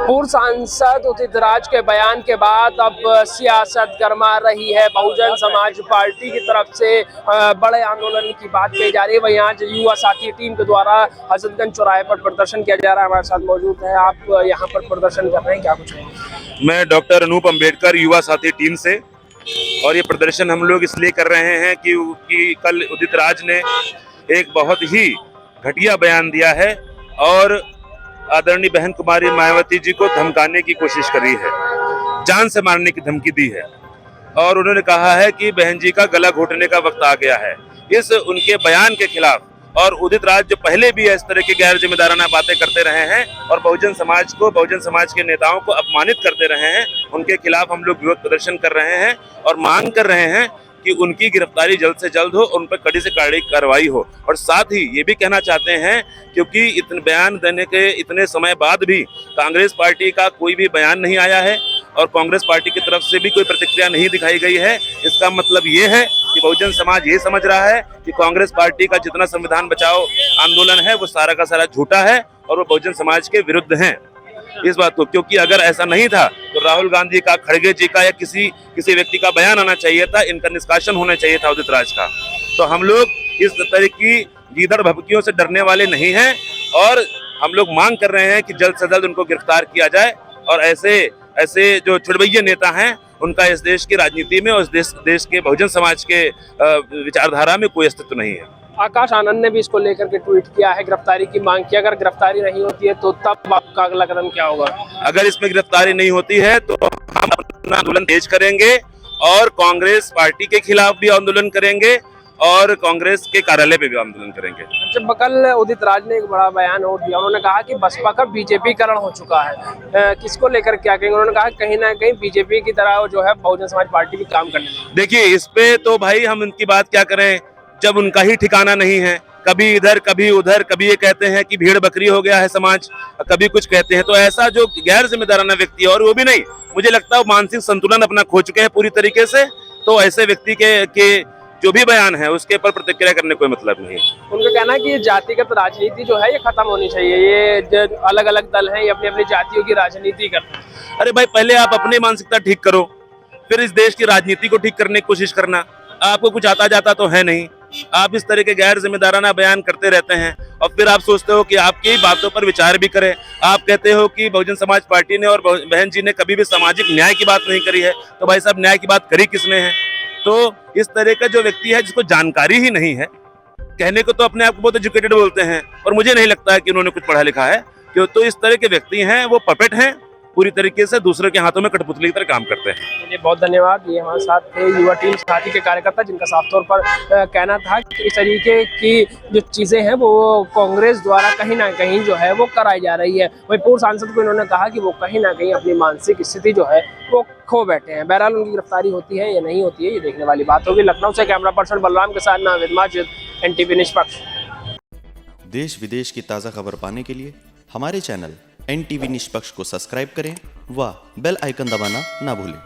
पूर्व सांसद उदित राज के बयान के बाद अब सियासत गरमा रही है। बहुजन समाज पार्टी की तरफ से बड़े आंदोलन की बात कही जा रही है। वहीं आज युवा साथी टीम के द्वारा हजरतगंज चौराहे पर प्रदर्शन किया जा रहा है। हमारे साथ मौजूद है, आप यहाँ पर प्रदर्शन कर रहे हैं, क्या कुछ है? मैं डॉक्टर अनूप अंबेडकर युवा साथी टीम से, और ये प्रदर्शन हम लोग इसलिए कर रहे हैं कि कल उदित राज ने एक बहुत ही घटिया बयान दिया है और आदरणीय बहन कुमारी मायावती जी को धमकाने की कोशिश करी है, जान से मारने की धमकी दी है। और उन्होंने कहा है कि बहन जी का गला घोटने का वक्त आ गया है। इस उनके बयान के खिलाफ, और उदित राज जो पहले भी इस तरह की गैर जिम्मेदाराना बातें करते रहे हैं और बहुजन समाज के नेताओं को अपमानित करते रहे हैं, उनके खिलाफ हम लोग विरोध प्रदर्शन कर रहे हैं और मांग कर रहे हैं कि उनकी गिरफ्तारी जल्द से जल्द हो, उन पर कड़ी से कड़ी कार्रवाई हो। और साथ ही ये भी कहना चाहते हैं, क्योंकि इतने बयान देने के इतने समय बाद भी कांग्रेस पार्टी का कोई भी बयान नहीं आया है और कांग्रेस पार्टी की तरफ से भी कोई प्रतिक्रिया नहीं दिखाई गई है। इसका मतलब ये है कि बहुजन समाज ये समझ रहा है कि कांग्रेस पार्टी का जितना संविधान बचाओ आंदोलन है वो सारा का सारा झूठा है और वो बहुजन समाज के विरुद्ध हैं इस बात को। क्योंकि अगर ऐसा नहीं था तो राहुल गांधी का, खड़गे जी का या किसी व्यक्ति का बयान आना चाहिए था, इनका निष्कासन होना चाहिए था उदित राज का। तो हम लोग इस तरह की गीदड़ भभकियों से डरने वाले नहीं हैं और हम लोग मांग कर रहे हैं कि जल्द से जल्द उनको गिरफ्तार किया जाए और ऐसे जो छुड़वैये नेता हैं उनका इस देश की राजनीति में और इस देश के बहुजन समाज के विचारधारा में कोई अस्तित्व नहीं है। आकाश आनंद ने भी इसको लेकर के ट्वीट किया है, गिरफ्तारी की मांग की। अगर गिरफ्तारी नहीं होती है तो तब आपका अगला कदम क्या होगा? अगर इसमें गिरफ्तारी नहीं होती है तो हम अपना आंदोलन तेज करेंगे और कांग्रेस पार्टी के खिलाफ भी आंदोलन करेंगे और कांग्रेस के कार्यालय पे भी आंदोलन करेंगे। जब कल उदित राज ने एक बड़ा बयान और दिया, उन्होंने कहा कि बसपा का बीजेपीकरण हो चुका है। किसको लेकर क्या कहेंगे? उन्होंने कहा कहीं ना कहीं बीजेपी की तरह जो है बहुजन समाज पार्टी भी काम करने। देखिए, इस पे तो भाई हम उनकी बात क्या करें जब उनका ही ठिकाना नहीं है। कभी इधर कभी उधर, कभी ये कहते हैं कि भीड़ बकरी हो गया है समाज, कभी कुछ कहते हैं। तो ऐसा जो गैर जिम्मेदाराना व्यक्ति है, और वो भी नहीं, मुझे लगता है वो मानसिक संतुलन अपना खो चुके हैं पूरी तरीके से। तो ऐसे व्यक्ति के जो भी बयान है उसके ऊपर प्रतिक्रिया करने कोई मतलब नहीं। उनका कहना है कि ये जातिगत राजनीति जो है ये खत्म होनी चाहिए। ये जो अलग अलग दल हैं ये अपनी अपनी जातियों की राजनीति करते हैं। अरे भाई, पहले आप अपनी मानसिकता ठीक करो, फिर इस देश की राजनीति को ठीक करने की कोशिश करना। आपको कुछ आता जाता तो है नहीं, आप इस तरह के गैर जिम्मेदाराना बयान करते रहते हैं और फिर आप सोचते हो कि आपकी बातों पर विचार भी करें। आप कहते हो कि बहुजन समाज पार्टी ने और बहन जी ने कभी भी सामाजिक न्याय की बात नहीं करी है। तो भाई साहब, न्याय की बात करी किसने है? तो इस तरह का जो व्यक्ति है जिसको जानकारी ही नहीं है, कहने को तो अपने आप को बहुत एजुकेटेड बोलते हैं और मुझे नहीं लगता है कि उन्होंने कुछ पढ़ा लिखा है। क्यों? तो इस तरह के व्यक्ति हैं, वो पपेट हैं, पूरी तरीके से दूसरे के हाथों में कठपुतली की तरह काम करते हैं। जी, बहुत धन्यवाद। ये हमारे साथ थे युवा टीम साथी के कार्यकर्ता, जिनका साफ तौर पर कहना था कि इस तरीके की जो चीज़ें हैं वो कांग्रेस द्वारा कहीं ना कहीं जो है वो कराई जा रही है। वही पूर्व सांसद को इन्होंने कहा कि वो कहीं ना कहीं अपनी मानसिक स्थिति जो है वो खो बैठे हैं। बहरहाल उनकी गिरफ्तारी होती है या नहीं होती है ये देखने वाली बात होगी। लखनऊ से कैमरा पर्सन बलराम के साथ नाविद माजिद, NTV निष्पक्ष। देश विदेश की ताज़ा खबर पाने के लिए हमारे चैनल NTV निष्पक्ष को सब्सक्राइब करें व बेल आइकन दबाना ना भूलें।